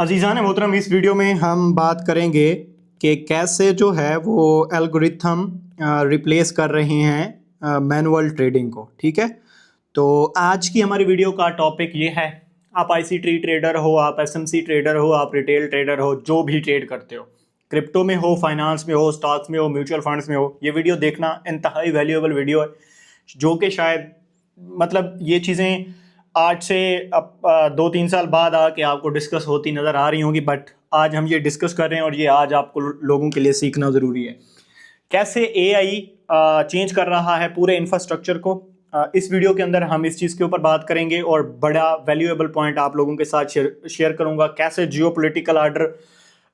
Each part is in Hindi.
अजीज़ान मोहतरम, इस वीडियो में हम बात करेंगे कि कैसे जो है वो एल्गोरिथम रिप्लेस कर रहे हैं मैनुअल ट्रेडिंग को। ठीक है, तो आज की हमारी वीडियो का टॉपिक ये है। आप आईसीटी ट्रेडर हो, आप एसएमसी ट्रेडर हो, आप रिटेल ट्रेडर हो, जो भी ट्रेड करते हो, क्रिप्टो में हो, फाइनेंस में हो, स्टॉक्स में हो, म्यूचुअल फंड्स में हो, ये वीडियो देखना इंतहाई वैल्यूएबल वीडियो है। जो कि शायद मतलब ये चीज़ें आज से अब 2-3 साल बाद आके आपको डिस्कस होती नज़र आ रही होंगी, बट आज हम ये डिस्कस कर रहे हैं और ये आज आपको लोगों के लिए सीखना ज़रूरी है। कैसे एआई चेंज कर रहा है पूरे इंफ्रास्ट्रक्चर को। इस वीडियो के अंदर हम इस चीज़ के ऊपर बात करेंगे और बड़ा वैल्यूएबल पॉइंट आप लोगों के साथ शेयर करूंगा। कैसे जियोपॉलिटिकल आर्डर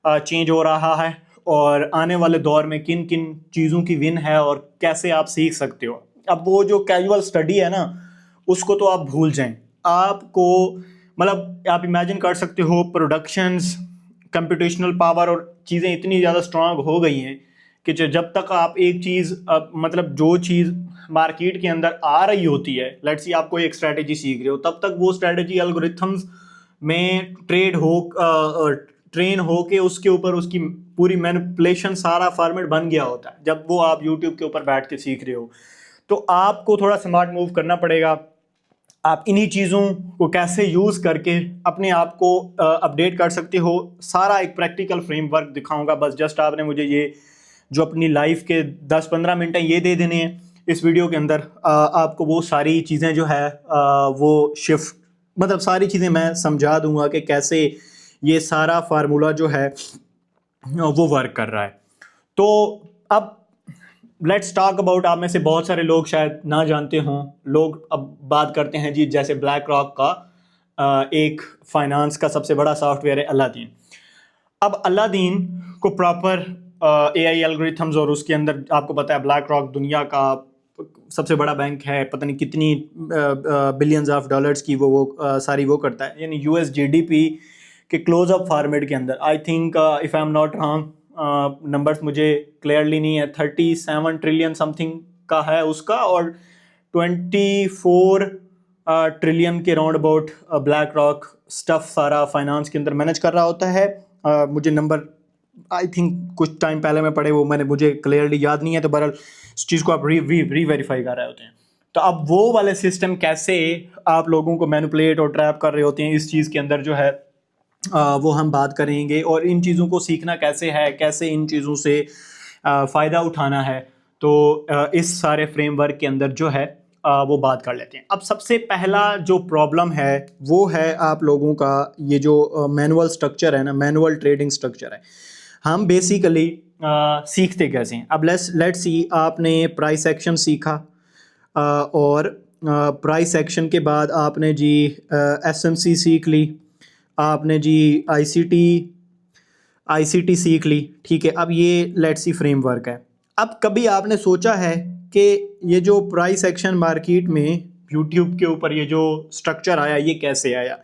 चेंज हो रहा है और आने वाले दौर में किन किन चीज़ों की विन है और कैसे आप सीख सकते हो। अब वो जो कैजुअल स्टडी है ना, उसको तो आप भूल जाएं। आपको मतलब आप इमेजिन कर सकते हो, प्रोडक्शंस, कंप्यूटेशनल पावर और चीज़ें इतनी ज़्यादा स्ट्रांग हो गई हैं कि जब तक आप एक चीज़ मतलब जो चीज़ मार्केट के अंदर आ रही होती है, लेट्स सी आप कोई एक स्ट्रैटेजी सीख रहे हो, तब तक वो स्ट्रैटेजी एल्गोरिथम्स में ट्रेन हो के उसके ऊपर उसकी पूरी मैनिपुलेशन सारा फॉर्मेट बन गया होता है। जब वो आप यूट्यूब के ऊपर बैठ के सीख रहे हो तो आपको थोड़ा स्मार्ट मूव करना पड़ेगा। आप इन्हीं चीज़ों को कैसे यूज़ करके अपने आप को अपडेट कर सकते हो, सारा एक प्रैक्टिकल फ्रेमवर्क दिखाऊंगा। बस जस्ट आपने मुझे ये जो अपनी लाइफ के 10-15 मिनट हैं ये दे देने हैं। इस वीडियो के अंदर आपको वो सारी चीज़ें जो है वो शिफ्ट मतलब सारी चीज़ें मैं समझा दूंगा कि कैसे ये सारा फार्मूला जो है वो वर्क कर रहा है। तो अब लेट्स टॉक अबाउट, आप में से बहुत सारे लोग शायद ना जानते हों। लोग अब बात करते हैं जी, जैसे ब्लैक रॉक का एक फाइनेंस का सबसे बड़ा सॉफ्टवेयर है अलादीन। अब अलादीन को प्रॉपर एआई एल्गोरिथम्स और उसके अंदर आपको पता है ब्लैक रॉक दुनिया का सबसे बड़ा बैंक है, पता नहीं कितनी बिलियंस ऑफ डॉलर्स की वो सारी वो करता है, यानी यूएस जीडीपी के क्लोज अप फॉर्मेट के अंदर I think if I am not wrong, numbers मुझे क्लियरली नहीं है, 37 ट्रिलियन समथिंग का है उसका, और 24 ट्रिलियन के round about black rock stuff सारा फाइनेंस के अंदर मैनेज कर रहा होता है। मुझे नंबर आई थिंक कुछ टाइम पहले मैं पढ़े, वो मुझे क्लियरली याद नहीं है, तो बहरहाल इस चीज़ को आप री वेरीफाई कर रहे होते हैं। तो अब वो वाले सिस्टम कैसे आप लोगों को मैनिपुलेट और ट्रैप कर रहे होते हैं, इस चीज़ के अंदर जो है वो हम बात करेंगे। और इन चीज़ों को सीखना कैसे है, कैसे इन चीज़ों से फ़ायदा उठाना है, तो इस सारे फ्रेमवर्क के अंदर जो है वो बात कर लेते हैं। अब सबसे पहला जो प्रॉब्लम है वो है आप लोगों का ये जो मैनुअल स्ट्रक्चर है ना, मैनुअल ट्रेडिंग स्ट्रक्चर है। हम बेसिकली सीखते कैसे हैं। अब लेट्स सी आपने प्राइस एक्शन सीखा और प्राइस एक्शन के बाद आपने जी एसएमसी सीख ली, आपने जी आईसीटी सीख ली। ठीक है, अब ये लेट्स सी फ्रेमवर्क है। अब कभी आपने सोचा है कि ये जो प्राइस एक्शन मार्केट में यूट्यूब के ऊपर ये जो स्ट्रक्चर आया ये कैसे आया,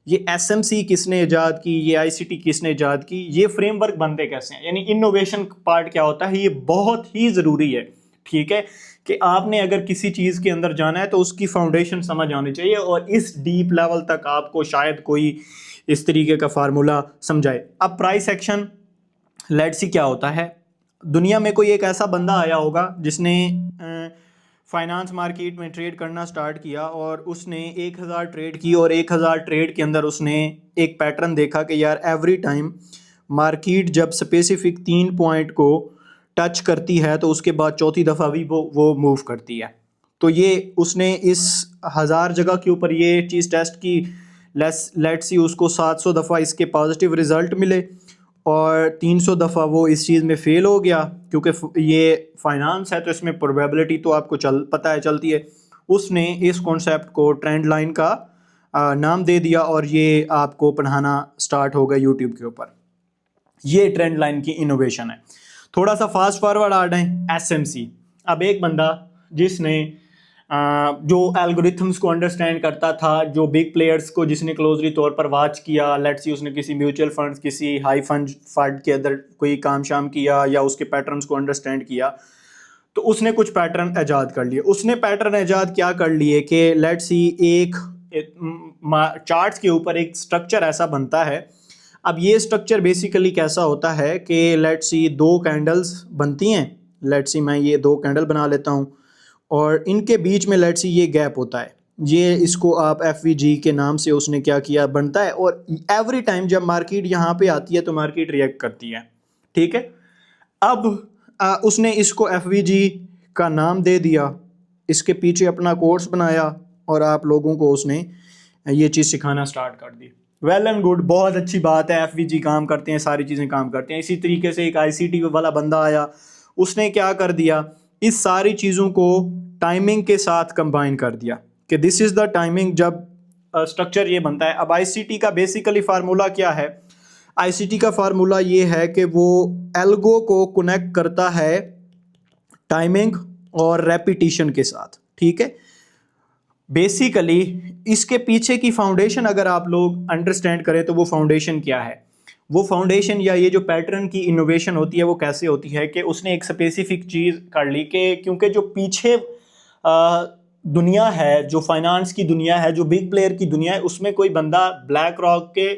ये एसएमसी किसने ईजाद की, ये आईसीटी किसने ईजाद की, ये फ्रेमवर्क बनते कैसे हैं, यानी इनोवेशन पार्ट क्या होता है, ये बहुत ही ज़रूरी है। ठीक है, कि आपने अगर किसी चीज़ के अंदर जाना है तो उसकी फाउंडेशन समझ आनी चाहिए और इस डीप लेवल तक आपको शायद कोई इस तरीके का फार्मूला समझाए। अब प्राइस एक्शन लेट्स सी क्या होता है, दुनिया में कोई एक ऐसा बंदा आया होगा जिसने फाइनेंस मार्केट में ट्रेड करना स्टार्ट किया और उसने 1000 ट्रेड की और 1000 ट्रेड के अंदर उसने एक पैटर्न देखा कि यार एवरी टाइम मार्केट जब स्पेसिफिक 3 पॉइंट को टच करती है तो उसके बाद चौथी दफ़ा भी वो मूव करती है। तो ये उसने इस 1000 जगह के ऊपर ये चीज़ टेस्ट की, लेट्स सी उसको 700 दफ़ा इसके पॉजिटिव रिजल्ट मिले और 300 दफ़ा वो इस चीज़ में फ़ेल हो गया, क्योंकि ये फाइनेंस है तो इसमें प्रोबेबिलिटी तो आपको पता है चलती है। उसने इस कॉन्सेप्ट को ट्रेंड लाइन का नाम दे दिया और ये आपको पढ़ाना स्टार्ट हो गया यूट्यूब के ऊपर। ये ट्रेंड लाइन की इनोवेशन है। थोड़ा सा फास्ट फॉरवर्ड आ रहे हैं एसएमसी। अब एक बंदा जिसने जो एल्गोरिथम्स को अंडरस्टैंड करता था, जो बिग प्लेयर्स को जिसने क्लोजली तौर पर वॉच किया, लेट्स सी उसने किसी म्यूचुअल फंड्स, किसी हाई फंड के अंदर कोई काम शाम किया या उसके पैटर्न्स को अंडरस्टैंड किया, तो उसने कुछ पैटर्न ईजाद कर लिए। उसने पैटर्न ईजाद क्या कर लिए कि लेट्स सी एक चार्ट्स के ऊपर एक स्ट्रक्चर ऐसा बनता है, अब ये स्ट्रक्चर बेसिकली कैसा होता है कि लेट्स सी 2 कैंडल्स बनती हैं, लेट्स सी मैं ये 2 कैंडल बना लेता हूँ और इनके बीच में लेट्स सी ये गैप होता है, ये इसको आप FVG के नाम से उसने क्या किया बनता है, और एवरी टाइम जब मार्केट यहाँ पे आती है तो मार्केट रिएक्ट करती है, ठीक है। अब उसने इसको FVG का नाम दे दिया, इसके पीछे अपना कोर्स बनाया और आप लोगों को उसने ये चीज़ सिखाना स्टार्ट कर दी। वेल एंड गुड, बहुत अच्छी बात है, FVG काम करते हैं, सारी चीज़ें काम करते हैं। इसी तरीके से एक ICT वाला बंदा आया, उसने क्या कर दिया, इस सारी चीज़ों को टाइमिंग के साथ कंबाइन कर दिया कि दिस इज़ द टाइमिंग जब स्ट्रक्चर ये बनता है। अब ICT का बेसिकली फार्मूला क्या है, ICT का फार्मूला ये है कि वो एल्गो को कनेक्ट करता है टाइमिंग और रेपिटिशन के साथ, ठीक है। बेसिकली इसके पीछे की फाउंडेशन अगर आप लोग अंडरस्टैंड करें तो वो फाउंडेशन क्या है, वो फाउंडेशन या ये जो पैटर्न की इनोवेशन होती है वो कैसे होती है कि उसने एक स्पेसिफिक चीज़ कर ली कि क्योंकि जो पीछे दुनिया है, जो फाइनेंस की दुनिया है, जो बिग प्लेयर की दुनिया है, उसमें कोई बंदा ब्लैक रॉक के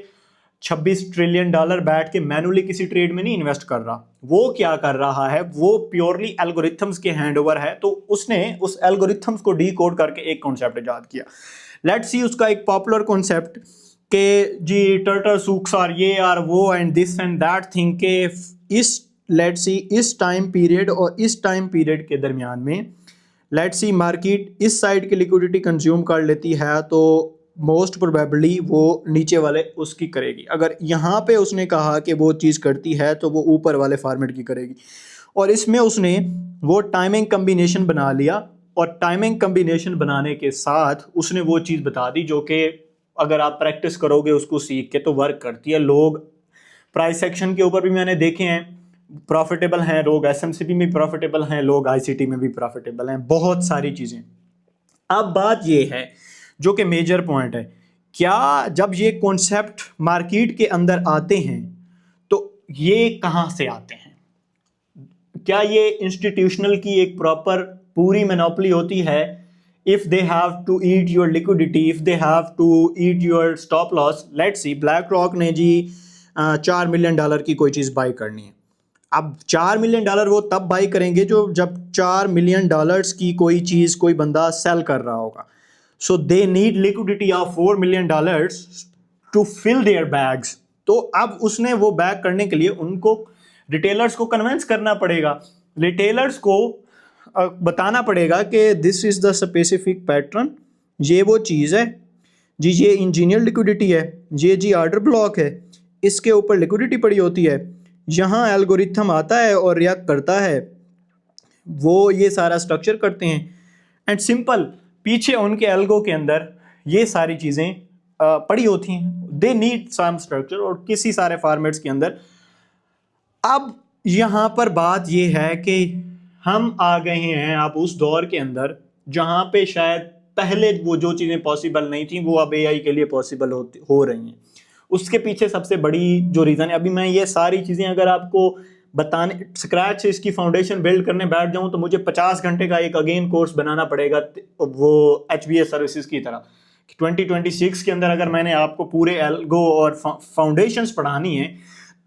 26 ट्रिलियन डॉलर बैठ के मैनुअली किसी ट्रेड में नहीं इन्वेस्ट कर रहा। वो क्या कर रहा है, वो प्योरली एल्गोरिथम्स के हैंडओवर है, तो उसने उस एल्गोरिथम्स को डीकोड करके एक कॉन्सेप्ट ईजाद किया। लेट्स सी उसका एक पॉपुलर कॉन्सेप्ट के जी टर्टल सूक्स आर ये आर वो and this and that thing के इस लेट्स सी इस टाइम पीरियड और इस टाइम पीरियड के दरमियान में लेट्स सी मार्केट इस साइड की लिक्विडिटी कंज्यूम कर लेती है तो मोस्ट प्रोबेबली वो नीचे वाले उसकी करेगी। अगर यहाँ पे उसने कहा कि वो चीज़ करती है तो वो ऊपर वाले फॉर्मेट की करेगी, और इसमें उसने वो टाइमिंग कम्बिनेशन बना लिया, और टाइमिंग कम्बिनेशन बनाने के साथ उसने वो चीज़ बता दी जो कि अगर आप प्रैक्टिस करोगे उसको सीख के तो वर्क करती है। लोग प्राइस सेक्शन के ऊपर भी मैंने देखे हैं प्रॉफिटेबल हैं, लोग SMCP में प्रॉफिटेबल हैं, लोग ICT में भी प्रॉफिटेबल हैं, बहुत सारी चीज़ें। अब बात ये है जो कि मेजर पॉइंट है, क्या जब ये कॉन्सेप्ट मार्केट के अंदर आते हैं तो ये कहाँ से आते हैं, क्या ये इंस्टीट्यूशनल की एक प्रॉपर पूरी मोनोपोली होती है, if they have to eat your liquidity, if they have to eat your stop loss. Let's see BlackRock ने जी $4 मिलियन की कोई चीज़ बाई करनी है। अब $4 मिलियन वो तब बाई करेंगे जब $4 मिलियन की कोई चीज़ कोई बंदा सेल कर रहा होगा। So they need liquidity of $4 million to fill their bags. तो अब उसने वो बैग करने के लिए उनको रिटेलर्स को कन्विंस करना पड़ेगा, रिटेलर्स को बताना पड़ेगा कि this is the specific pattern, ये वो चीज़ है जी, ये इंजीनियर लिक्विडिटी है, ये जी ऑर्डर ब्लॉक है, इसके ऊपर लिक्विडिटी पड़ी होती है, यहाँ एल्गोरिथम आता है और रिएक्ट करता है, वो ये सारा स्ट्रक्चर करते हैं एंड सिंपल पीछे उनके एल्गो के अंदर ये सारी चीज़ें पड़ी होती हैं। दे नीड सम स्ट्रक्चर और किसी सारे फॉर्मेट्स के अंदर। अब यहाँ पर बात ये है कि हम आ गए हैं आप उस दौर के अंदर जहाँ पे शायद पहले वो जो चीज़ें पॉसिबल नहीं थी वो अब AI के लिए पॉसिबल हो रही हैं। उसके पीछे सबसे बड़ी जो रीज़न है, अभी मैं ये सारी चीज़ें अगर आपको बताने स्क्रैच से इसकी फाउंडेशन बिल्ड करने बैठ जाऊं तो मुझे 50 घंटे का एक अगेन कोर्स बनाना पड़ेगा, वो HBS सर्विसेज की तरह। 2026 के अंदर अगर मैंने आपको पूरे एल्गो और फाउंडेशंस पढ़ानी है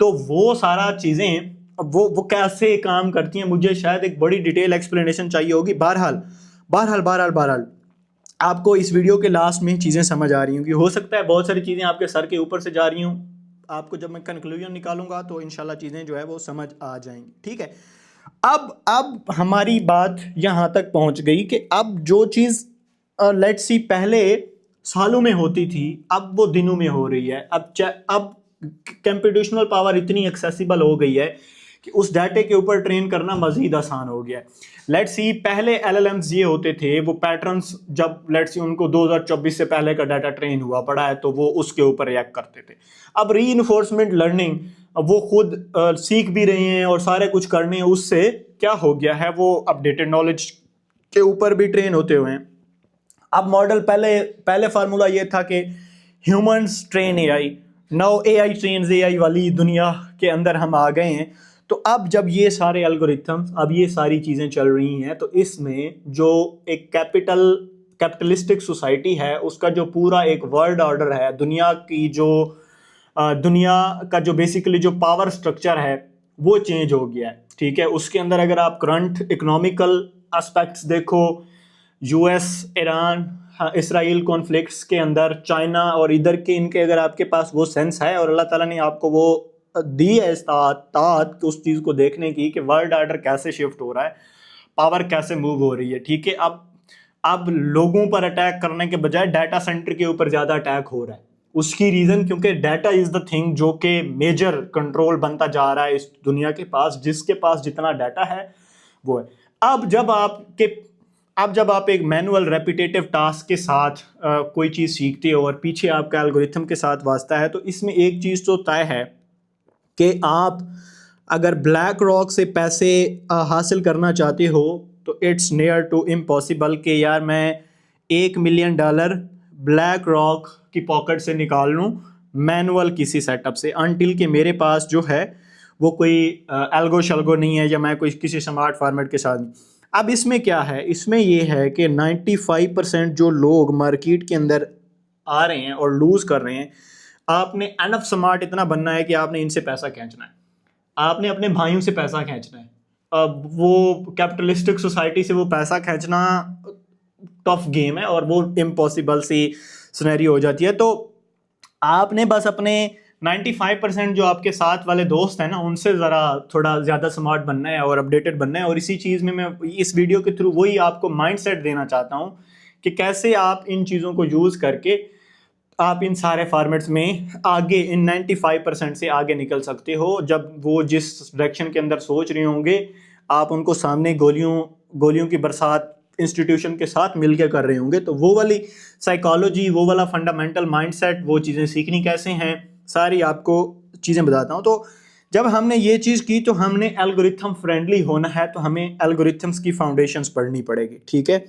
तो वो सारा चीज़ें वो कैसे काम करती हैं, मुझे शायद एक बड़ी डिटेल एक्सप्लेनेशन चाहिए होगी। बहरहाल आपको इस वीडियो के लास्ट में चीज़ें समझ आ रही होंगी। हो सकता है बहुत सारी चीज़ें आपके सर के ऊपर से जा रही हूँ, आपको जब मैं कंक्लूजन निकालूंगा तो इंशाल्लाह चीज़ें जो है वो समझ आ जाएंगी, ठीक है। अब हमारी बात यहाँ तक पहुँच गई कि अब जो चीज़ लेट्स सी पहले सालों में होती थी अब वो दिनों में हो रही है। अब कंप्यूटेशनल पावर इतनी एक्सेसिबल हो गई है कि उस डाटे के ऊपर ट्रेन करना मजीद आसान हो गया है। लेट्स सी पहले LLMs ये होते थे, वो पैटर्न्स जब लेट्स सी उनको 2024 से पहले का डाटा ट्रेन हुआ पड़ा है तो वो उसके ऊपर रिएक्ट करते थे। अब रीइंफोर्समेंट लर्निंग वो खुद सीख भी रहे हैं और सारे कुछ करने, उससे क्या हो गया है वो अपडेटेड नॉलेज के ऊपर भी ट्रेन होते हुए हैं। अब मॉडल पहले फार्मूला ये था कि humans train AI, now AI trains AI वाली दुनिया के अंदर हम आ गए हैं। तो अब जब ये सारे एल्गोरिथम्स, अब ये सारी चीज़ें चल रही हैं तो इसमें जो एक कैपिटलिस्टिक सोसाइटी है उसका जो पूरा एक वर्ल्ड ऑर्डर है, दुनिया की जो दुनिया का जो बेसिकली जो पावर स्ट्रक्चर है वो चेंज हो गया है, ठीक है। उसके अंदर अगर आप करंट इकोनॉमिकल एस्पेक्ट्स देखो, यूएस ईरान इसराइल कॉन्फ्लिक्ट्स के अंदर चाइना और इधर के इनके अगर आपके पास वो सेंस है और अल्लाह ताला ने आपको वो दी है ताकत उस चीज़ को देखने की कि वर्ल्ड ऑर्डर कैसे शिफ्ट हो रहा है, पावर कैसे मूव हो रही है, ठीक है। अब लोगों पर अटैक करने के बजाय डाटा सेंटर के ऊपर ज़्यादा अटैक हो रहा है। उसकी रीज़न क्योंकि डाटा इज़ द थिंग जो कि मेजर कंट्रोल बनता जा रहा है इस दुनिया के पास, जिसके पास जितना डाटा है वो है। अब जब आप एक मैनुअल रेपिटेटिव टास्क के साथ कोई चीज़ सीखते हो और पीछे आपका एल्गोरिथम के साथ वास्ता है, तो इसमें एक चीज़ तो तय है कि आप अगर ब्लैक रॉक से पैसे हासिल करना चाहते हो तो इट्स नियर टू इम्पॉसिबल कि यार मैं $1 मिलियन ब्लैक रॉक की पॉकेट से निकाल लूँ मैनुअल किसी सेटअप से, अनटिल कि मेरे पास जो है वो कोई एल्गो शल्गो नहीं है या मैं कोई किसी स्मार्ट फॉर्मेट के साथ नहीं। अब इसमें क्या है, इसमें ये है कि 95% जो लोग मार्केट के अंदर आ रहे हैं और लूज़ कर रहे हैं, आपने एनफ स्मार्ट इतना बनना है कि आपने इनसे पैसा खींचना है, आपने अपने भाइयों से पैसा खींचना है। अब वो कैपिटलिस्टिक सोसाइटी से वो पैसा खींचना टफ गेम है और वो इम्पॉसिबल सी सिनेरियो हो जाती है। तो आपने बस अपने 95% जो आपके साथ वाले दोस्त हैं ना, उनसे ज़रा थोड़ा ज़्यादा स्मार्ट बनना है और अपडेटेड बनना है। और इसी चीज़ में मैं इस वीडियो के थ्रू वही आपको माइंडसेट देना चाहता हूँ कि कैसे आप इन चीज़ों को यूज़ करके आप इन सारे फॉर्मेट्स में आगे इन 95% से आगे निकल सकते हो। जब वो जिस डायरेक्शन के अंदर सोच रहे होंगे, आप उनको सामने गोलियों की बरसात इंस्टीट्यूशन के साथ मिलकर कर रहे होंगे, तो वो वाली साइकोलॉजी, वो वाला फंडामेंटल माइंडसेट, वो चीज़ें सीखनी कैसे हैं, सारी आपको चीज़ें बताता हूँ। तो जब हमने ये चीज़ की तो हमने एल्गोरिथम फ्रेंडली होना है, तो हमें एल्गोरिथम्स की फाउंडेशंस पढ़नी पड़ेगी, ठीक है।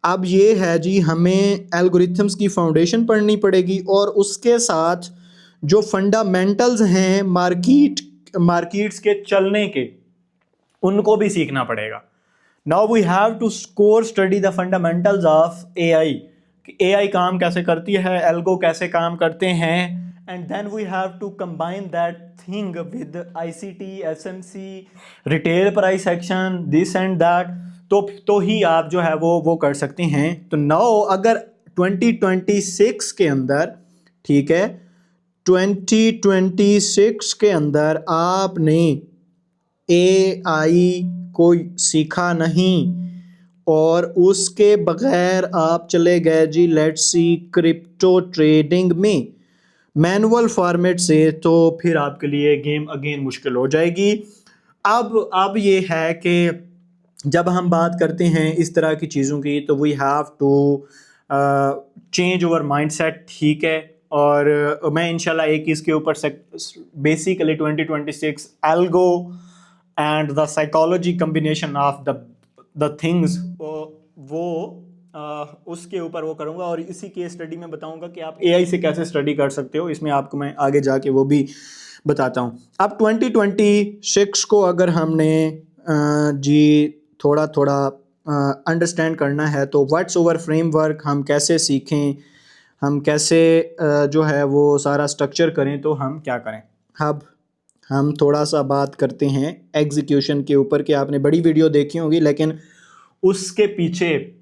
अब ये है जी, हमें एल्गोरिथम्स की फाउंडेशन पढ़नी पड़ेगी और उसके साथ जो फंडामेंटल्स हैं मार्केट्स के चलने के, उनको भी सीखना पड़ेगा। Now we have to study the fundamentals of AI, कि एआई काम कैसे करती है, एल्गो कैसे काम करते हैं, and then we have to combine that thing with ICT, SMC, retail price action, this and that, तो ही आप जो है वो कर सकते हैं। तो नाउ अगर 2026 के अंदर, ठीक है, 2026 के अंदर आपने एआई को सीखा नहीं और उसके बगैर आप चले गए जी लेट्स सी क्रिप्टो ट्रेडिंग में मैनुअल फॉर्मेट से, तो फिर आपके लिए गेम अगेन मुश्किल हो जाएगी। अब ये है कि जब हम बात करते हैं इस तरह की चीज़ों की, तो we have to change over mindset, ठीक है। और मैं इंशाल्लाह एक इसके ऊपर basically 2026 algo and the psychology combination of the things वो उसके ऊपर वो करूँगा और इसी केस स्टडी में बताऊँगा कि आप एआई से कैसे स्टडी कर सकते हो। इसमें आपको मैं आगे जाके वो भी बताता हूँ। अब 2026 को अगर हमने जी थोड़ा थोड़ा अंडरस्टैंड करना है, तो व्हाट्स ओवर फ्रेमवर्क हम कैसे सीखें, हम कैसे जो है वो सारा स्ट्रक्चर करें, तो हम क्या करें। अब हम थोड़ा सा बात करते हैं एग्जीक्यूशन के ऊपर, कि आपने बड़ी वीडियो देखी होगी लेकिन उसके पीछे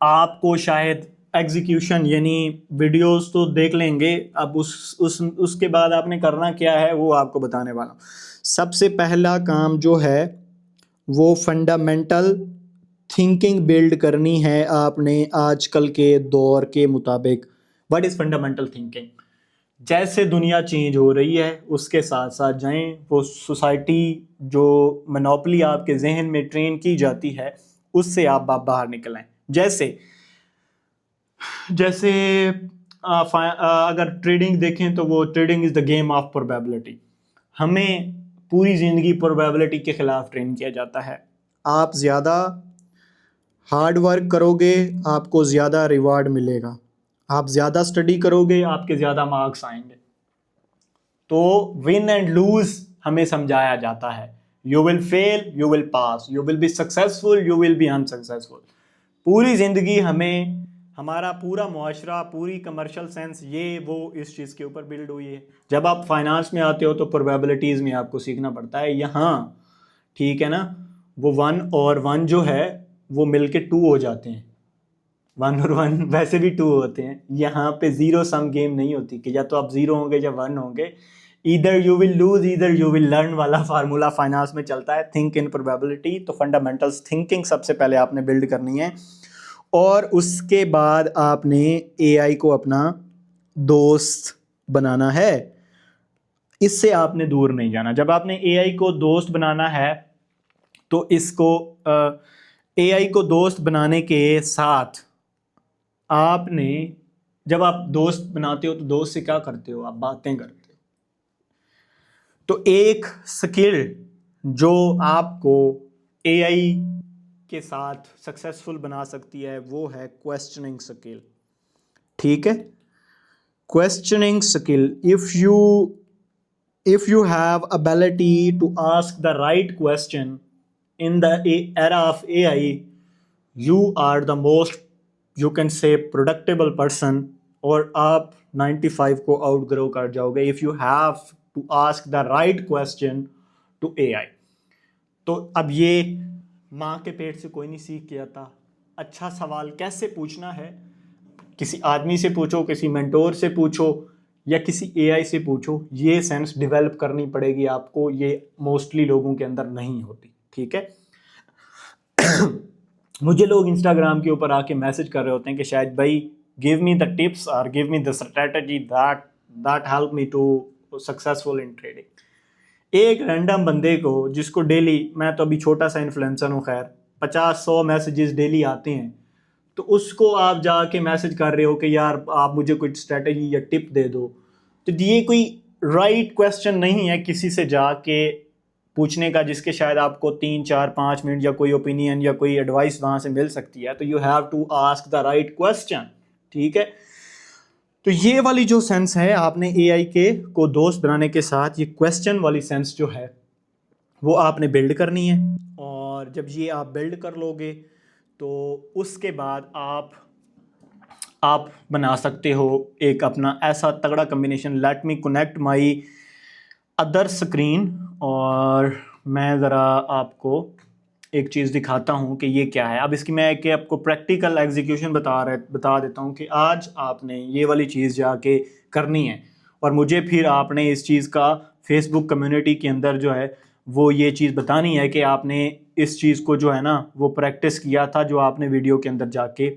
आपको शायद एग्जीक्यूशन यानी वीडियोस तो देख लेंगे, अब उसके बाद आपने करना क्या है वो आपको बताने वाला हूँ। सबसे पहला काम जो है वो फंडामेंटल थिंकिंग बिल्ड करनी है आपने आजकल के दौर के मुताबिक। What is fundamental thinking? जैसे दुनिया चेंज हो रही है उसके साथ साथ जाएं, वो सोसाइटी जो मोनोपोली आपके जहन में ट्रेन की जाती है उससे आप बाहर निकलें। जैसे अगर ट्रेडिंग देखें तो वो trading is the game of probability. हमें पूरी ज़िंदगी प्रोबेबिलिटी के ख़िलाफ़ ट्रेन किया जाता है। आप ज़्यादा हार्ड वर्क करोगे आपको ज़्यादा रिवार्ड मिलेगा, आप ज़्यादा स्टडी करोगे आपके ज़्यादा मार्क्स आएंगे। तो विन एंड लूज हमें समझाया जाता है, you will fail, you will pass, you will be successful, you will be unsuccessful. पूरी ज़िंदगी हमें हमारा पूरा मुआशरा, पूरी कमर्शियल सेंस, ये वो इस चीज़ के ऊपर बिल्ड हुई है। जब आप फाइनेंस में आते हो तो प्रोबेबिलिटीज़ में आपको सीखना पड़ता है। यहाँ ठीक है ना, वो 1 और 1 जो है वो मिलके 2 हो जाते हैं। 1 और 1 वैसे भी 2 होते हैं। यहाँ पे जीरो सम गेम नहीं होती कि या तो आप 0 होंगे या 1 होंगे। Either you will lose either you will learn वाला फार्मूला फाइनेंस में चलता है। Think in probability. तो फंडामेंटल्स थिंकिंग सबसे पहले आपने बिल्ड करनी है, और उसके बाद आपने एआई को अपना दोस्त बनाना है। इससे आपने दूर नहीं जाना। जब आपने एआई को दोस्त बनाना है तो इसको एआई को दोस्त बनाने के साथ आपने, जब आप दोस्त बनाते हो तो दोस्त से क्या करते हो, आप बातें करते हो। तो एक स्किल जो आपको एआई के साथ सक्सेसफुल बना सकती है वो है क्वेश्चनिंग स्किल। ठीक है, questioning skill. if you have ability to ask the right question in the era of AI, you are the most, you can say, productive person, और आप 95 को outgrow कर जाओगे if you have to ask the right question to AI। तो अब ये माँ के पेट से कोई नहीं सीख के आता। अच्छा सवाल कैसे पूछना है, किसी आदमी से पूछो, किसी मेंटोर से पूछो, या किसी एआई से पूछो, ये सेंस डेवलप करनी पड़ेगी आपको। ये मोस्टली लोगों के अंदर नहीं होती। ठीक है। मुझे लोग इंस्टाग्राम के ऊपर आके मैसेज कर रहे होते हैं कि शायद भाई गिव मी द टिप्स और give me the strategy that help me to successful in trading. एक रैंडम बंदे को जिसको डेली, मैं तो अभी छोटा सा इन्फ्लुएंसर हूँ खैर, 50-100 मैसेजेस डेली आते हैं, तो उसको आप जाके मैसेज कर रहे हो कि यार आप मुझे कोई स्ट्रेटजी या टिप दे दो। तो ये कोई राइट क्वेश्चन नहीं है किसी से जाके पूछने का जिसके शायद आपको 3-4-5 मिनट या कोई ओपिनियन या कोई एडवाइस वहाँ से मिल सकती है। तो you have to ask the right question. ठीक है। तो ये वाली जो सेंस है आपने एआई के को दोस्त बनाने के साथ, ये क्वेश्चन वाली सेंस जो है वो आपने बिल्ड करनी है। और जब ये आप बिल्ड कर लोगे तो उसके बाद आप बना सकते हो एक अपना ऐसा तगड़ा combination. Let me connect my other screen, और मैं ज़रा आपको एक चीज़ दिखाता हूँ कि ये क्या है। अब इसकी मैं एक आपको प्रैक्टिकल एग्जीक्यूशन बता देता हूँ कि आज आपने ये वाली चीज़ जाके करनी है, और मुझे फिर आपने इस चीज़ का फेसबुक कम्युनिटी के अंदर जो है वो ये चीज़ बतानी है कि आपने इस चीज़ को जो है ना वो प्रैक्टिस किया था जो आपने वीडियो के अंदर जाके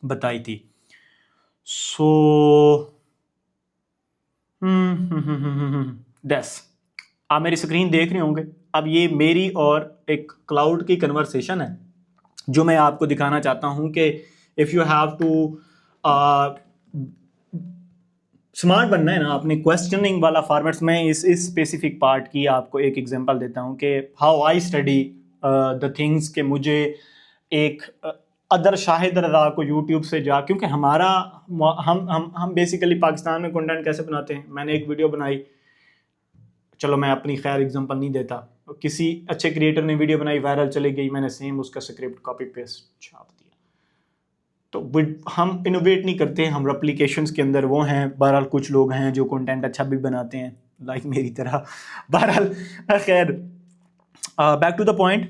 बताई थी। सो दस आप मेरी स्क्रीन देख रहे होंगे। अब ये मेरी और एक क्लाउड की कन्वर्सेशन है जो मैं आपको दिखाना चाहता हूँ कि if you have to smart बनना है ना, आपने क्वेश्चनिंग वाला फॉर्मेट्स में इस स्पेसिफिक पार्ट की आपको एक एग्जांपल देता हूँ कि how I study the things. के मुझे एक अदर शाहिद रज़ा को यूट्यूब से जा, क्योंकि हमारा हम बेसिकली पाकिस्तान में कंटेंट कैसे बनाते हैं। मैंने एक वीडियो बनाई, चलो मैं अपनी खैर एग्जांपल नहीं देता, किसी अच्छे क्रिएटर ने वीडियो बनाई, वायरल चली गई, मैंने सेम उसका स्क्रिप्ट कॉपी पेस्ट छाप दिया। तो हम इनोवेट नहीं करते, हम रेप्लिकेशंस के अंदर वो हैं। बहरहाल कुछ लोग हैं जो कंटेंट अच्छा भी बनाते हैं, लाइक मेरी तरह। बहरहाल खैर, back to the point,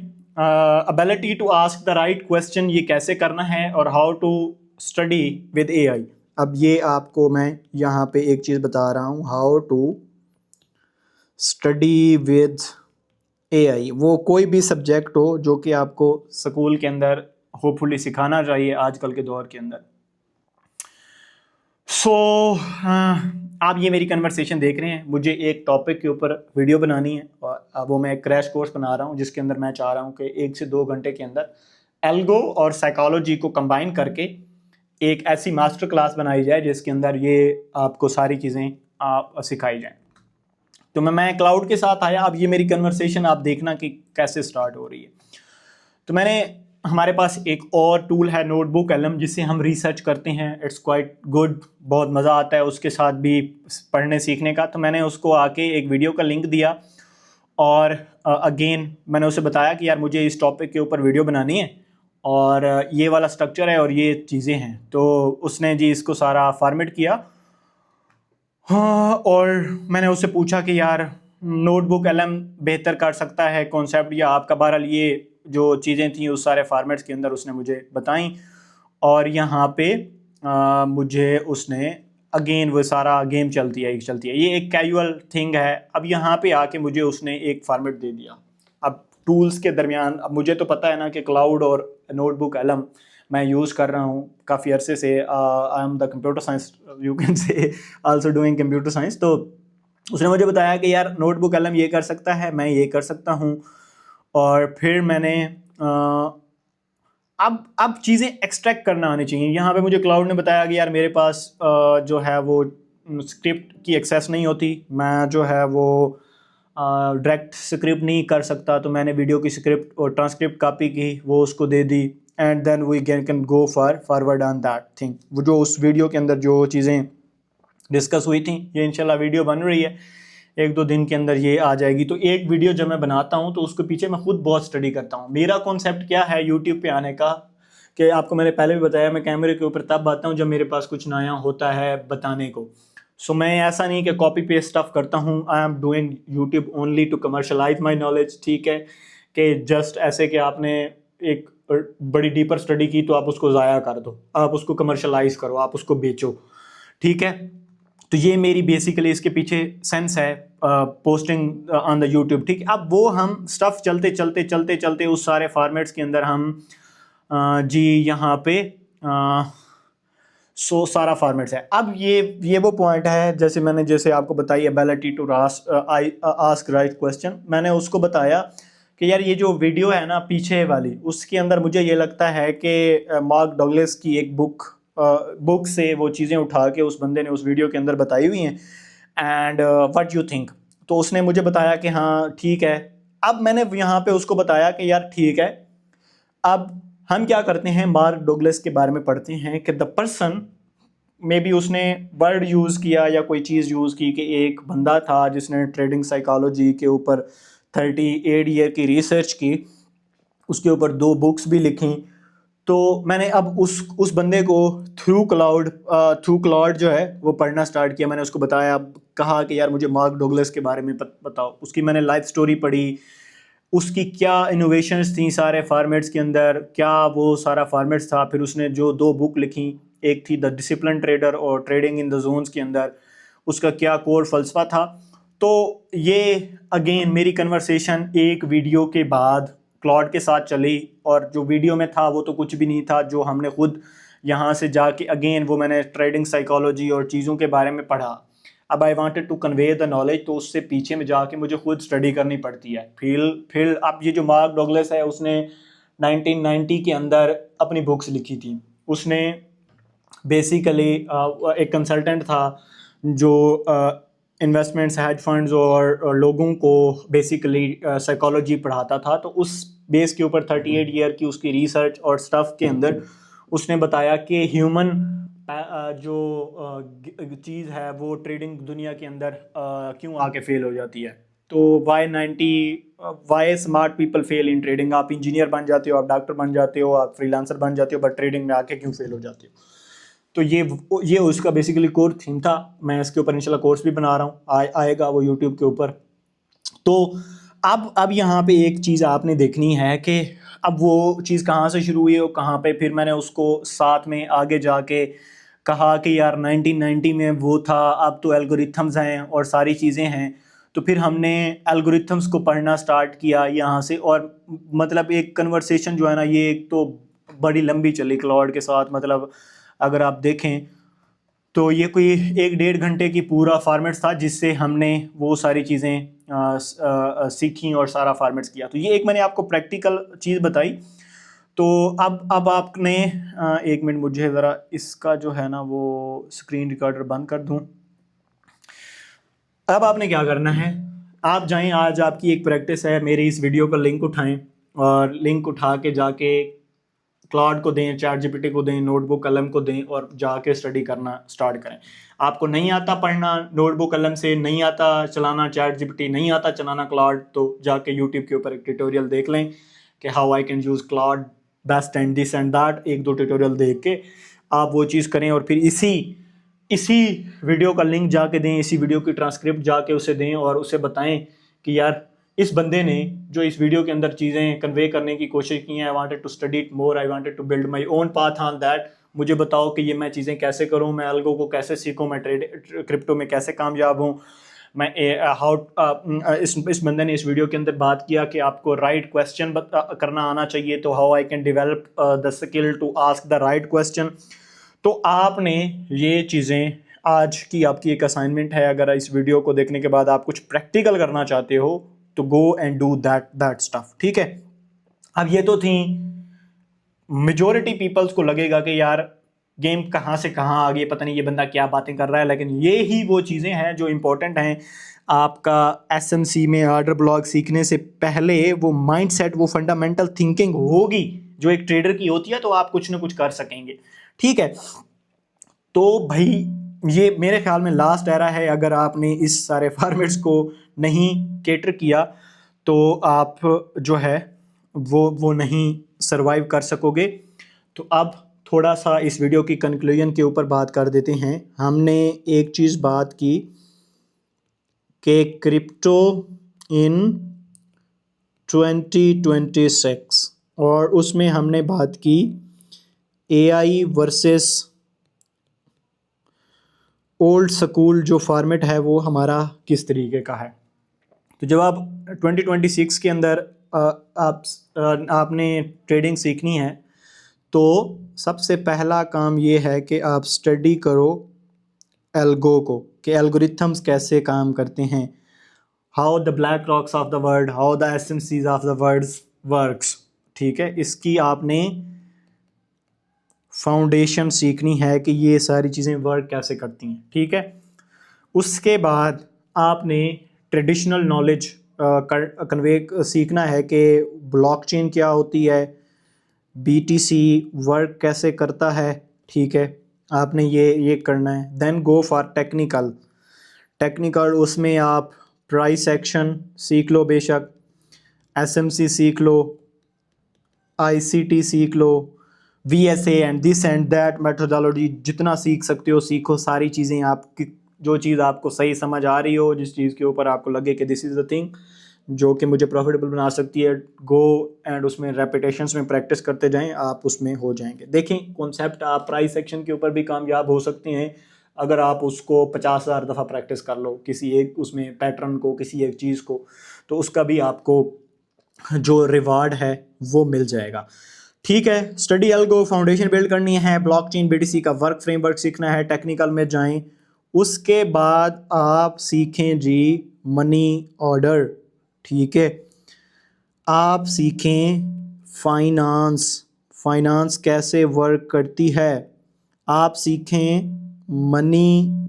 ability to ask the right question, ये कैसे करना है, और how to study with AI. अब ये आपको मैं यहाँ पे एक चीज़ बता रहा हूँ, how to study with AI. वो कोई भी सब्जेक्ट हो जो कि आपको स्कूल के अंदर होपफुली सिखाना चाहिए आजकल के दौर के अंदर। सो आप ये मेरी कन्वर्सेशन देख रहे हैं, मुझे एक टॉपिक के ऊपर वीडियो बनानी है, और वो मैं एक क्रैश कोर्स बना रहा हूँ जिसके अंदर मैं चाह रहा हूँ कि 1 से 2 घंटे के अंदर एल्गो और साइकोलॉजी को कंबाइन करके एक ऐसी मास्टर क्लास बनाई जाए जिसके अंदर ये आपको सारी चीज़ें आप सिखाई जाएँ। तो मैं क्लाउड के साथ आया। अब ये मेरी कन्वर्सेशन आप देखना कि कैसे स्टार्ट हो रही है। तो हमारे पास एक और टूल है नोटबुक एलएम, जिससे हम रिसर्च करते हैं। इट्स क्वाइट गुड, बहुत मज़ा आता है उसके साथ भी पढ़ने सीखने का। तो मैंने उसको आके एक वीडियो का लिंक दिया, और अगेन मैंने उसे बताया कि यार मुझे इस टॉपिक के ऊपर वीडियो बनानी है, और ये वाला स्ट्रक्चर है और ये चीज़ें हैं। तो उसने जी इसको सारा फॉर्मेट किया। हाँ, और मैंने उससे पूछा कि यार नोटबुक एलएम बेहतर कर सकता है कॉन्सेप्ट या आपका, बहरहाल ये जो चीज़ें थी उस सारे फॉर्मेट्स के अंदर उसने मुझे बताई। और यहाँ पे मुझे उसने अगेन वो सारा गेम चलती है, ये एक कैजुअल थिंग है। अब यहाँ पे आके मुझे उसने एक फॉर्मेट दे दिया। अब टूल्स के दरमियान, अब मुझे तो पता है ना कि क्लाउड और नोटबुक एलएम मैं यूज़ कर रहा हूँ काफ़ी अरसे से। I am the computer science, you can से आल्सो डूइंग कंप्यूटर साइंस। तो उसने मुझे बताया कि यार नोटबुक एलएम ये कर सकता है, मैं ये कर सकता हूँ। और फिर मैंने अब चीज़ें एक्सट्रैक्ट करना आनी चाहिए। यहाँ पे मुझे क्लाउड ने बताया कि यार मेरे पास जो है वो स्क्रिप्ट की एक्सेस नहीं होती, मैं जो है वो डायरेक्ट स्क्रिप्ट नहीं कर सकता। तो मैंने वीडियो की स्क्रिप्ट और ट्रांसक्रिप्ट कॉपी की, वो उसको दे दी, and then we can go forward on that thing. वो जो उस वीडियो के अंदर जो चीज़ें डिस्कस हुई थी, ये इंशाल्लाह वीडियो बन रही है, 1-2 दिन के अंदर ये आ जाएगी। तो एक वीडियो जब मैं बनाता हूँ तो उसके पीछे मैं खुद बहुत स्टडी करता हूँ। मेरा कॉन्सेप्ट क्या है यूट्यूब पे आने का, कि आपको मैंने पहले भी बताया, मैं कैमरे के ऊपर तब आता हूँ जब मेरे पास कुछ नया होता है बताने को। सो मैं ऐसा नहीं कि कॉपी पेस्ट स्टफ करता हूँ, I am doing YouTube only to commercialise my knowledge. ठीक है, कि जस्ट ऐसे कि आपने एक बड़ी डीपर स्टडी की तो आप उसको ज़ाया कर दो, आप उसको कमर्शलाइज करो, आप उसको बेचो। ठीक है, तो ये मेरी बेसिकली इसके पीछे सेंस है पोस्टिंग ऑन द यूट्यूब। ठीक है, अब वो हम स्टफ चलते चलते चलते चलते उस सारे फॉर्मेट्स के अंदर हम जी यहाँ पे सारा फॉर्मेट्स है। अब ये वो पॉइंट है, जैसे आपको बताई ability to ask right question, मैंने उसको बताया कि यार ये जो वीडियो है ना पीछे वाली, उसके अंदर मुझे ये लगता है कि मार्क डगलस की एक बुक से वो चीज़ें उठा के उस बंदे ने उस वीडियो के अंदर बताई हुई हैं। And what you think? तो उसने मुझे बताया कि हाँ ठीक है। अब मैंने यहाँ पे उसको बताया कि यार ठीक है, अब हम क्या करते हैं, मार्क डगलस के बारे में पढ़ते हैं कि द पर्सन, मे बी उसने वर्ड यूज़ किया या कोई चीज़ यूज़ की कि एक बंदा था जिसने ट्रेडिंग साइकोलॉजी के ऊपर 38 ईयर की रिसर्च की, उसके ऊपर 2 बुक्स भी लिखी। तो मैंने अब उस बंदे को थ्रू क्लाउड जो है वो पढ़ना स्टार्ट किया। मैंने उसको बताया, कहा कि यार मुझे मार्क डगलस के बारे में बताओ। उसकी मैंने लाइफ स्टोरी पढ़ी, उसकी क्या इनोवेशंस थी सारे फॉर्मेट्स के अंदर, क्या वो सारा फॉर्मेट्स था। फिर उसने जो 2 बुक लिखी, एक थी द डिसिप्लिन ट्रेडर और ट्रेडिंग इन द जोन्स के अंदर उसका क्या कोर फलसफा था। तो ये अगेन मेरी कन्वर्सेशन एक वीडियो के बाद क्लाउड के साथ चली, और जो वीडियो में था वो तो कुछ भी नहीं था, जो हमने खुद यहाँ से जाके अगेन वो मैंने ट्रेडिंग साइकोलॉजी और चीज़ों के बारे में पढ़ा। अब I wanted to convey the knowledge, तो उससे पीछे में जाके मुझे खुद स्टडी करनी पड़ती है। फिर अब ये जो मार्क डगलस है उसने 1990 के अंदर अपनी बुक्स लिखी थी। उसने बेसिकली एक कंसल्टेंट था जो इन्वेस्टमेंट्स, हेज फंड्स और लोगों को बेसिकली साइकोलॉजी पढ़ाता था। तो उस बेस के ऊपर 38 ईयर की उसकी रिसर्च और स्टफ के अंदर उसने बताया कि ह्यूमन जो चीज़ है वो ट्रेडिंग दुनिया के अंदर क्यों आके फेल हो जाती है। तो why smart people fail in trading, आप इंजीनियर बन जाते हो, आप डॉक्टर बन जाते हो, आप फ्रीलांसर बन जाते हो, बट ट्रेडिंग में आके क्यों फेल हो जाते हो। तो ये उसका बेसिकली कोर थीम था। मैं इसके ऊपर इंशाल्लाह कोर्स भी बना रहा हूँ, आएगा वो यूट्यूब के ऊपर। तो अब यहाँ पे एक चीज़ आपने देखनी है कि अब वो चीज़ कहाँ से शुरू हुई और कहाँ पे फिर मैंने उसको साथ में आगे जाके कहा कि यार 1990 में वो था, अब तो एल्गोरिथम्स हैं और सारी चीज़ें हैं। तो फिर हमने एल्गोरिथम्स को पढ़ना स्टार्ट किया यहाँ से, और मतलब एक कन्वर्सेशन जो है ना, ये एक तो बड़ी लंबी चली क्लाउड के साथ। मतलब अगर आप देखें तो ये कोई 1-1.5 घंटे की पूरा फॉर्मेट था जिससे हमने वो सारी चीज़ें सीखी और सारा फॉर्मेट्स किया। तो ये एक मैंने आपको प्रैक्टिकल चीज़ बताई। तो अब आपने 1 मिनट, मुझे ज़रा इसका जो है ना वो स्क्रीन रिकॉर्डर बंद कर दूं। अब आपने क्या करना है, आप जाएं, आज आपकी एक प्रैक्टिस है, मेरी इस वीडियो का लिंक उठाएं और लिंक उठा के जाके क्लाउड को दें, चैट जीपीटी को दें, नोटबुक कलम को दें और जाके स्टडी करना स्टार्ट करें। आपको नहीं आता पढ़ना नोटबुक कलम से, नहीं आता चलाना चैट जीपीटी, नहीं आता चलाना क्लाउड, तो जाके यूट्यूब के ऊपर एक ट्यूटोरियल देख लें कि how I can use cloud best and this and that, एक दो ट्यूटोरियल देख के आप वो चीज़ करें और फिर इसी वीडियो का लिंक जाके दें, इसी वीडियो की ट्रांसक्रिप्ट जाके उसे दें और उसे बताएं कि यार इस बंदे ने जो इस वीडियो के अंदर चीज़ें कन्वे करने की कोशिश की हैं, I wanted to study it more, I wanted to build my own path on that, मुझे बताओ कि ये मैं चीज़ें कैसे करूं, मैं अल्गो को कैसे सीखूं, मैं क्रिप्टो में कैसे कामयाब हूं, मैं इस बंदे ने इस वीडियो के अंदर बात किया कि आपको राइट क्वेश्चन करना आना चाहिए, तो how I can develop the skill to ask the right question. तो आपने ये चीज़ें आज की आपकी एक असाइनमेंट है, अगर इस वीडियो को देखने के बाद आप कुछ प्रैक्टिकल करना चाहते हो तो go and do that stuff, ठीक है। अब ये तो थी, मेजॉरिटी पीपल्स को लगेगा कि यार गेम कहाँ से कहाँ आ गई, पता नहीं ये बंदा क्या बातें कर रहा है, लेकिन ये ही वो चीज़ें हैं जो इंपॉर्टेंट हैं। आपका एसएमसी में ऑर्डर ब्लॉक सीखने से पहले वो माइंडसेट, वो फंडामेंटल थिंकिंग होगी जो एक ट्रेडर की होती है, तो आप कुछ ना कुछ कर सकेंगे, ठीक है। तो भाई ये मेरे ख्याल में लास्ट एरा है, अगर आपने इस सारे फॉर्मेट्स को नहीं कैटर किया तो आप जो है वो नहीं सरवाइव कर सकोगे। तो अब थोड़ा सा इस वीडियो की कंक्लूजन के ऊपर बात कर देते हैं। हमने एक चीज़ बात की कि क्रिप्टो इन 2026, और उसमें हमने बात की एआई वर्सेस ओल्ड स्कूल जो फॉर्मेट है वो हमारा किस तरीके का है। तो जब आप 2026 के अंदर आपने ट्रेडिंग सीखनी है तो सबसे पहला काम ये है कि आप स्टडी करो एल्गो को, कि एल्गोरिथम्स कैसे काम करते हैं, how the black rocks of the world, how the SMCs of the words works, ठीक है। इसकी आपने फाउंडेशन सीखनी है कि ये सारी चीज़ें वर्क कैसे करती हैं, ठीक है। उसके बाद आपने ट्रेडिशनल नॉलेज कन्वे सीखना है कि ब्लॉकचेन क्या होती है, बीटीसी वर्क कैसे करता है, ठीक है। आपने ये करना है। देन गो फॉर टेक्निकल, उसमें आप प्राइस एक्शन सीख लो, बेशक एसएमसी सीख लो, आईसीटी सीख लो, VSA and this and that methodology, जितना सीख सकते हो सीखो। सारी चीज़ें आपकी, जो चीज़ आपको सही समझ आ रही हो, जिस चीज़ के ऊपर आपको लगे कि दिस इज़ द थिंग जो कि मुझे प्रॉफिटेबल बना सकती है, गो एंड उसमें रेपिटेशंस में प्रैक्टिस करते जाएं, आप उसमें हो जाएंगे। देखें कॉन्सेप्ट, आप प्राइस सेक्शन के ऊपर भी कामयाब हो सकते हैं अगर आप उसको 50,000 दफ़ा प्रैक्टिस कर लो, किसी एक उसमें पैटर्न को, किसी एक चीज़ को, तो उसका भी आपको जो रिवार्ड है वो मिल जाएगा, ठीक है। स्टडी एल्गो, फाउंडेशन बिल्ड करनी है, ब्लॉकचेन बीटीसी का वर्क फ्रेमवर्क सीखना है, टेक्निकल में जाएं। उसके बाद आप सीखें जी मनी ऑर्डर, ठीक है। आप सीखें फाइनेंस कैसे वर्क करती है, आप सीखें मनी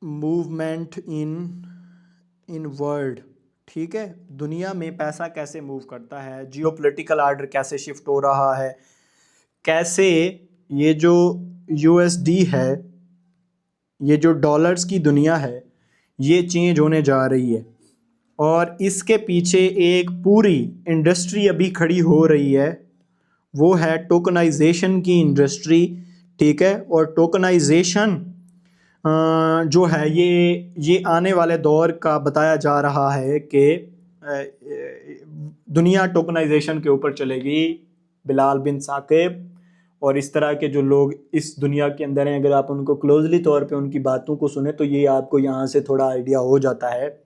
मूवमेंट इन वर्ल्ड, ठीक है। दुनिया में पैसा कैसे मूव करता है, जियोपॉलिटिकल आर्डर कैसे शिफ्ट हो रहा है, कैसे ये जो USD है, ये जो डॉलर्स की दुनिया है, ये चेंज होने जा रही है, और इसके पीछे एक पूरी इंडस्ट्री अभी खड़ी हो रही है, वो है टोकनाइजेशन की इंडस्ट्री, ठीक है। और टोकनाइजेशन जो है ये आने वाले दौर का बताया जा रहा है कि दुनिया टोकनाइजेशन के ऊपर चलेगी। बिलाल बिन साकिब और इस तरह के जो लोग इस दुनिया के अंदर हैं, अगर आप उनको क्लोजली तौर पे उनकी बातों को सुने तो ये आपको यहाँ से थोड़ा आइडिया हो जाता है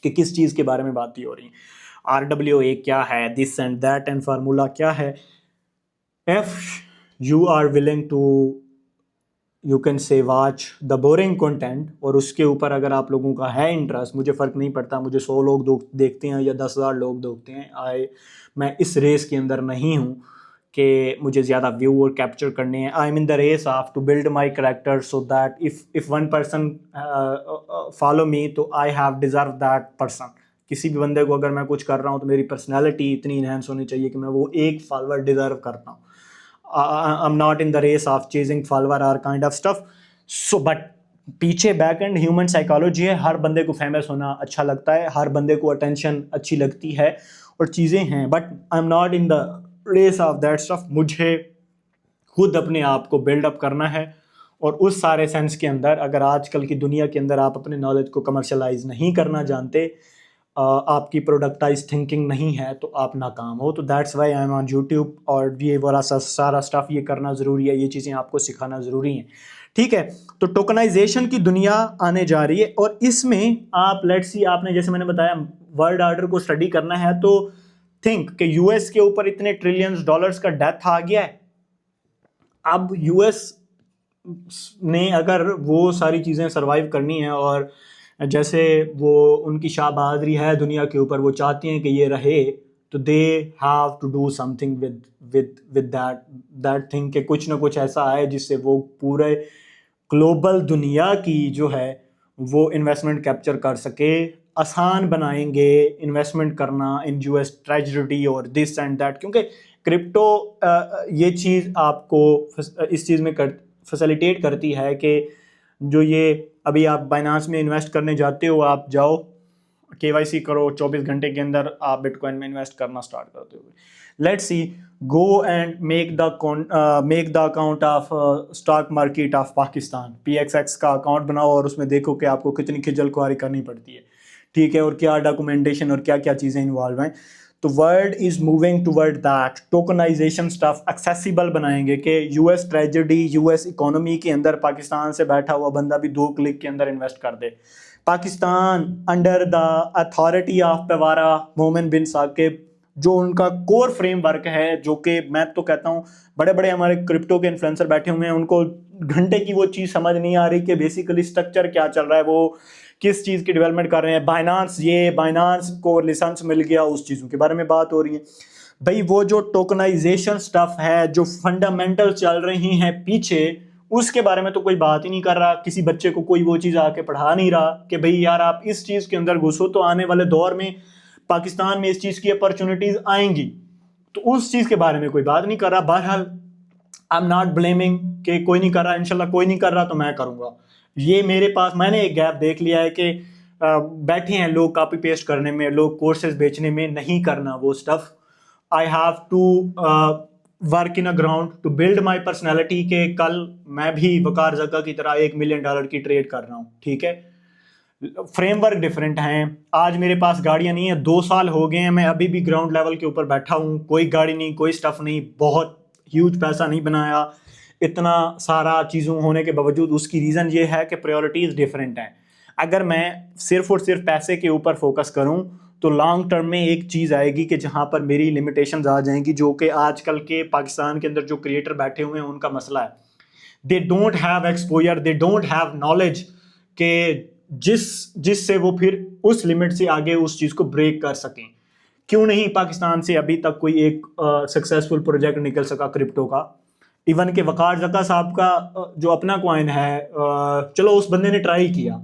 कि किस चीज़ के बारे में बातें हो रही। RWA क्या है, this and that and formula क्या है। If you are willing to you can say watch the boring content, और उसके ऊपर अगर आप लोगों का है इंटरेस्ट, मुझे फ़र्क नहीं पड़ता, मुझे 100 लोग देखते हैं या 10,000 लोग देखते हैं, मैं इस रेस के अंदर नहीं हूँ कि मुझे ज़्यादा व्यू और कैप्चर करने हैं। I am in the race of to build my character so that if one person follow me तो I have deserve that person. किसी भी बंदे को अगर मैं कुछ कर रहा हूँ तो मेरी पर्सनैलिटी इतनी इन्हेंस होनी चाहिए कि मैं वो एक फॉलोअर डिज़र्व करता हूँ। I'm not in the race of chasing follower or kind of stuff. So but पीछे बैक एंड ह्यूमन साइकोलॉजी है, हर बंदे को फेमस होना अच्छा लगता है, हर बंदे को अटेंशन अच्छी लगती है और चीज़ें हैं, but I am not in the race of that stuff मुझे खुद अपने आप को बिल्डअप करना है। और उस सारे सेंस के अंदर अगर आजकल की दुनिया के अंदर आप अपने नॉलेज को कमर्शलाइज नहीं करना जानते, आपकी प्रोडक्टाइज थिंकिंग नहीं है, तो आप नाकाम हो। तो that's why I am on YouTube, और ये वाला सारा स्टफ ये करना ज़रूरी है, ये चीज़ें आपको सिखाना ज़रूरी है, ठीक है। तो टोकनाइजेशन की दुनिया आने जा रही है, और इसमें आप लेट्स सी, आपने जैसे मैंने बताया वर्ल्ड ऑर्डर को स्टडी करना है, तो थिंक कि यूएस के ऊपर इतने ट्रिलियंस डॉलर्स का डेथ आ गया है। अब यूएस ने अगर वो सारी चीज़ें सरवाइव करनी है, और जैसे वो उनकी शाहबहादुरी है दुनिया के ऊपर, वो चाहती हैं कि ये रहे, तो they have to do something with that thing, कि कुछ ना कुछ ऐसा है जिससे वो पूरे ग्लोबल दुनिया की जो है वो इन्वेस्टमेंट कैप्चर कर सके। आसान बनाएंगे इन्वेस्टमेंट करना इन यूएस ट्रेजरी और दिस एंड दैट, क्योंकि क्रिप्टो ये चीज़ आपको इस चीज़ में फैसिलिटेट करती है कि जो ये अभी आप बाइनांस में इन्वेस्ट करने जाते हो, आप जाओ केवाईसी करो, 24 घंटे के अंदर आप बिटकॉइन में इन्वेस्ट करना स्टार्ट करते हो। Let's see, go and make the account of stock market of Pakistan, PXX का अकाउंट बनाओ, और उसमें देखो कि आपको कितनी खिजल खुआरी करनी पड़ती है, ठीक है, और क्या डॉक्यूमेंटेशन और क्या क्या चीज़ें इन्वॉल्व हैं। तो world is moving toward that, tokenization stuff accessible बनाएंगे कि यूएस ट्रेजेडी, यूएस इकोनॉमी के अंदर पाकिस्तान से बैठा हुआ बंदा भी 2 क्लिक के अंदर इन्वेस्ट कर दे। Pakistan under the authority of पेवारा मोमिन बिन साकिब, जो उनका कोर फ्रेमवर्क है, जो कि मैं तो कहता हूँ बड़े बड़े हमारे क्रिप्टो के इन्फ्लुएंसर बैठे हुए हैं, उनको घंटे की वो चीज़ समझ नहीं आ रही कि बेसिकली स्ट्रक्चर क्या चल रहा है, वो किस चीज़ की डेवलपमेंट कर रहे हैं। बाइनांस को लाइसेंस मिल गया, उस चीज़ों के बारे में बात हो रही है। भाई वो जो टोकनाइजेशन स्टफ है, जो फंडामेंटल चल रही हैं पीछे, उसके बारे में तो कोई बात ही नहीं कर रहा। किसी बच्चे को कोई वो चीज़ आके पढ़ा नहीं रहा कि भाई यार आप इस चीज़ के अंदर घुसो तो आने वाले दौर में पाकिस्तान में इस चीज़ की अपॉर्चुनिटीज आएंगी, तो उस चीज़ के बारे में कोई बात नहीं कर रहा। बहरहाल आई एम नॉट ब्लेमिंग कि कोई नहीं कर रहा, इंशाल्लाह कोई नहीं कर रहा तो मैं करूँगा। ये मेरे पास, मैंने एक गैप देख लिया है कि बैठे हैं लोग कॉपी पेस्ट करने में, लोग कोर्सेज बेचने में, नहीं करना वो stuff. I have to work in a ground to build my personality, के कल मैं भी वकार जका की तरह $1 मिलियन की ट्रेड कर रहा हूँ, ठीक है। फ्रेमवर्क डिफरेंट हैं। आज मेरे पास गाड़ियाँ नहीं है, 2 साल हो गए हैं, मैं अभी भी ग्राउंड लेवल के ऊपर बैठा हूँ, कोई गाड़ी नहीं, कोई स्टफ नहीं, बहुत ह्यूज पैसा नहीं बनाया, इतना सारा चीज़ों होने के बावजूद। उसकी रीज़न ये है कि प्रायोरिटीज़ डिफरेंट हैं। अगर मैं सिर्फ और सिर्फ पैसे के ऊपर फोकस करूं तो लॉन्ग टर्म में एक चीज़ आएगी कि जहां पर मेरी लिमिटेशंस आ जाएंगी, जो कि आजकल के पाकिस्तान के अंदर जो क्रिएटर बैठे हुए हैं उनका मसला है। They don't have exposure, they don't have knowledge के जिससे वो फिर उस लिमिट से आगे उस चीज़ को ब्रेक कर सकें। क्यों नहीं पाकिस्तान से अभी तक कोई एक सक्सेसफुल प्रोजेक्ट निकल सका क्रिप्टो का। इवन के वकार जका साहब का जो अपना कॉइन है, चलो उस बंदे ने ट्राई किया,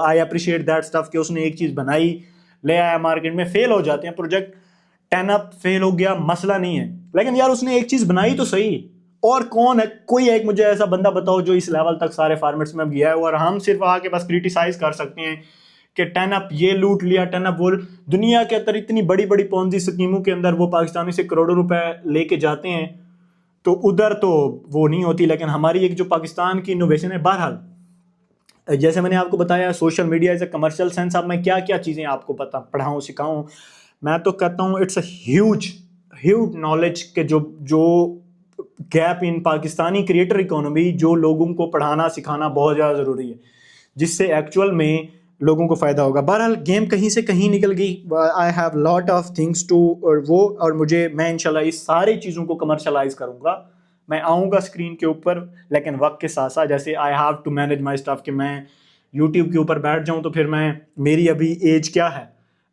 आई अप्रिशिएट दैट स्टफ, कि उसने एक चीज़ बनाई, ले आया मार्केट में। फेल हो जाते हैं प्रोजेक्ट, 10 अप फेल हो गया, मसला नहीं है, लेकिन यार उसने एक चीज़ बनाई तो सही। और कौन है, कोई एक मुझे ऐसा बंदा बताओ जो इस लेवल तक सारे फॉर्मेट्स में गया है, और हम सिर्फ आके बस क्रिटिसाइज कर सकते हैं कि 10 अप ये लूट लिया, 10 अप वो। दुनिया के अंदर इतनी बड़ी बड़ी पॉन्जी स्कीमों के अंदर वो पाकिस्तानी से करोड़ों रुपए लेके जाते हैं, तो उधर तो वो नहीं होती। लेकिन हमारी एक जो पाकिस्तान की इनोवेशन है, बहरहाल जैसे मैंने आपको बताया, social media is a commercial sense. अब मैं क्या क्या चीज़ें आपको पढ़ाऊँ सिखाऊँ, मैं तो कहता हूँ इट्स अ ह्यूज नॉलेज के जो gap in Pakistani creator economy, जो लोगों को पढ़ाना सिखाना बहुत ज़्यादा ज़रूरी है, जिससे एक्चुअल में लोगों को फ़ायदा होगा। बहरहाल गेम कहीं से कहीं निकल गई, I have lot of things to और मैं इंशाल्लाह इस सारी चीज़ों को कमर्शलाइज करूँगा। मैं आऊँगा स्क्रीन के ऊपर, लेकिन वक्त के साथ साथ जैसे I have to manage my stuff, कि मैं यूट्यूब के ऊपर बैठ जाऊँ तो फिर मेरी अभी एज क्या है,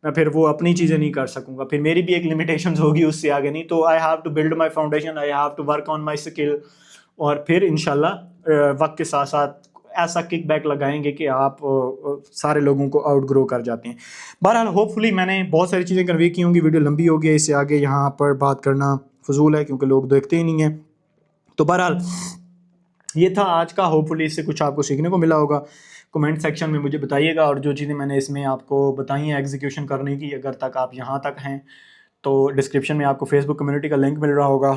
मैं फिर वो अपनी चीज़ें नहीं कर सकूँगा, फिर मेरी भी एक लिमिटेशंस होगी, उससे आगे नहीं। तो I have to build my foundation, I have to work on my skill, और फिर इंशाल्लाह वक्त के साथ साथ ऐसा किक बैक लगाएंगे कि आप सारे लोगों को आउट ग्रो कर जाते हैं। बहरहाल होपफुली मैंने बहुत सारी चीज़ें कन्वे की होंगी, वीडियो लंबी हो गई, इससे आगे यहाँ पर बात करना फजूल है क्योंकि लोग देखते ही नहीं हैं। तो बहरहाल ये था आज का, होपफुली इससे कुछ आपको सीखने को मिला होगा। कमेंट सेक्शन में मुझे बताइएगा, और जो चीज़ें मैंने इसमें आपको बताई हैं एग्जीक्यूशन करने की, अगर तक आप यहाँ तक हैं तो डिस्क्रिप्शन में आपको फेसबुक कम्युनिटी का लिंक मिल रहा होगा।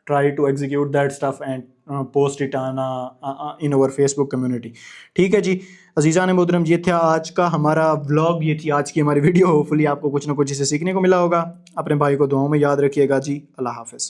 Try to execute that stuff and post it on in our Facebook community. ठीक है जी, अजीज़ान मोहतरम, ये था आज का हमारा व्लॉग, ये थी आज की हमारी वीडियो। होपफुली आपको कुछ ना कुछ इसे सीखने को मिला होगा। अपने भाई को दुआओं में याद रखिएगा जी। अल्लाह हाफ़िज़।